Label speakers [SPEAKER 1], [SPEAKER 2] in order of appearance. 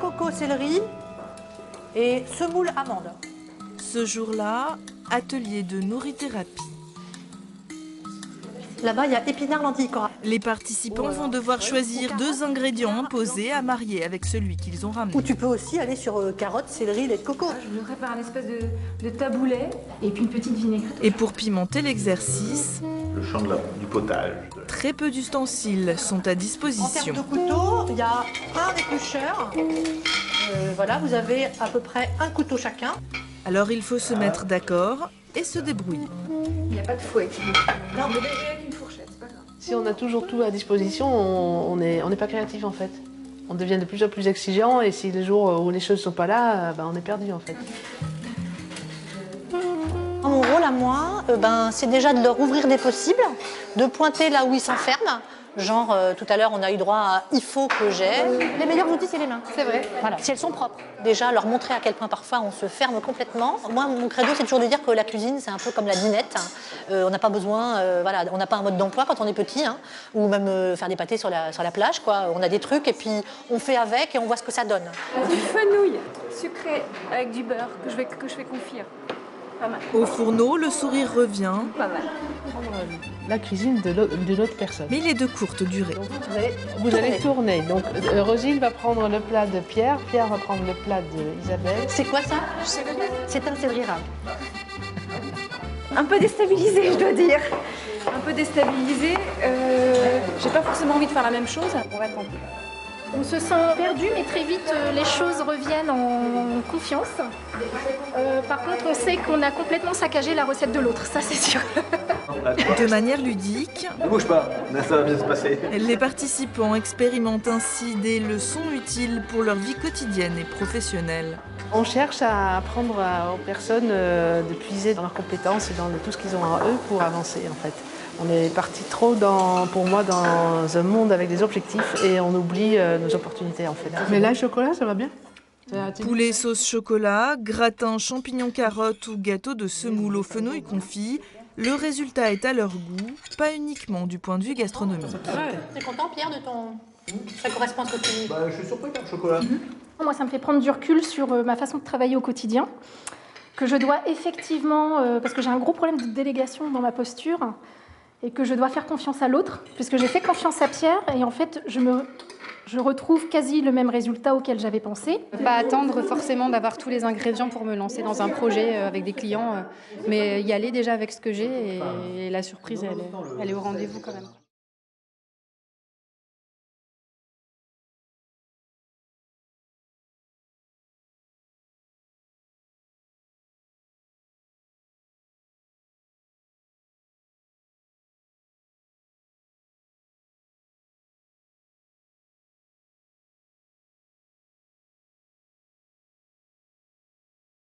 [SPEAKER 1] coco céleri et semoule amande.
[SPEAKER 2] Ce jour-là, atelier de nourrithérapie.
[SPEAKER 1] Là-bas, il y a épinards lentilles Cora.
[SPEAKER 2] Les participants vont devoir choisir 2 ingrédients imposés à marier avec celui qu'ils ont ramené.
[SPEAKER 1] Ou tu peux aussi aller sur carottes, céleri, lait de coco.
[SPEAKER 3] Je me prépare un espèce de taboulet et puis une petite vinaigrette.
[SPEAKER 2] Et pour pimenter l'exercice,
[SPEAKER 4] Le champ du potage.
[SPEAKER 2] très peu d'ustensiles sont à
[SPEAKER 1] En
[SPEAKER 2] disposition.
[SPEAKER 1] termes de couteau, il y a un éplucheur. Voilà, vous avez à peu près un couteau chacun.
[SPEAKER 2] Alors il faut se mettre d'accord et se débrouiller.
[SPEAKER 3] Il n'y a pas de fouet.
[SPEAKER 1] Non.
[SPEAKER 3] Je vais avec une fourchette, c'est pas grave.
[SPEAKER 5] Si on a toujours tout à disposition, on n'est pas créatif en fait. On devient de plus en plus exigeant et si les jours où les choses ne sont pas là, on est perdu en fait.
[SPEAKER 1] Mon rôle à moi, c'est déjà de leur ouvrir des possibles, de pointer là où ils s'enferment. Genre, tout à l'heure, on a eu droit à « il faut que j'ai ». Les meilleurs outils, c'est les mains.
[SPEAKER 3] C'est vrai.
[SPEAKER 1] Voilà, si elles sont propres. Déjà, leur montrer à quel point parfois on se ferme complètement. Moi, mon credo, c'est toujours de dire que la cuisine, c'est un peu comme la dinette. On n'a pas besoin, on n'a pas un mode d'emploi quand on est petit, ou même faire des pâtés sur la plage, quoi. On a des trucs et puis on fait avec et on voit ce que ça donne.
[SPEAKER 3] Du fenouil sucré avec du beurre que je fais confire. Pas mal.
[SPEAKER 2] Au fourneau, le sourire revient,
[SPEAKER 3] Pas mal.
[SPEAKER 5] La cuisine de l'autre personne.
[SPEAKER 2] mais il est de courte durée.
[SPEAKER 5] Vous allez tourner. Donc Rosine va prendre le plat de Pierre, Pierre va prendre le plat d'Isabelle.
[SPEAKER 1] C'est quoi ça? C'est un céleri rave.
[SPEAKER 3] Un peu déstabilisé, je dois dire. Un peu déstabilisé. J'ai pas forcément envie de faire la même chose. On va tenter.
[SPEAKER 6] On se sent perdu, mais très vite les choses reviennent en confiance. Par contre, on sait qu'on a complètement saccagé la recette de l'autre, ça c'est sûr.
[SPEAKER 2] De manière ludique,
[SPEAKER 4] Ne bouge pas, ça va bien se passer.
[SPEAKER 2] les participants expérimentent ainsi des leçons utiles pour leur vie quotidienne et professionnelle.
[SPEAKER 5] On cherche à apprendre aux personnes de puiser dans leurs compétences et dans tout ce qu'ils ont en eux pour avancer en fait. On est parti trop, pour moi, dans un monde avec des objectifs et on oublie nos opportunités en fait. Mais là, le chocolat, ça va bien.
[SPEAKER 2] Poulet sauce chocolat, gratin champignons carottes ou gâteau de semoule au fenouil confit, le résultat est à leur goût, pas uniquement du point de vue gastronomique.
[SPEAKER 1] T'es content, Pierre, de ton... Ça correspond à ce que tu dis.
[SPEAKER 4] Je suis surpris par le chocolat.
[SPEAKER 6] Moi, ça me fait prendre du recul sur ma façon de travailler au quotidien, que je dois effectivement, parce que j'ai un gros problème de délégation dans ma posture, et que je dois faire confiance à l'autre, puisque j'ai fait confiance à Pierre, et en fait, je retrouve quasi le même résultat auquel j'avais pensé.
[SPEAKER 7] Pas attendre forcément d'avoir tous les ingrédients pour me lancer dans un projet avec des clients, mais y aller déjà avec ce que j'ai et la surprise, elle est au rendez-vous quand même.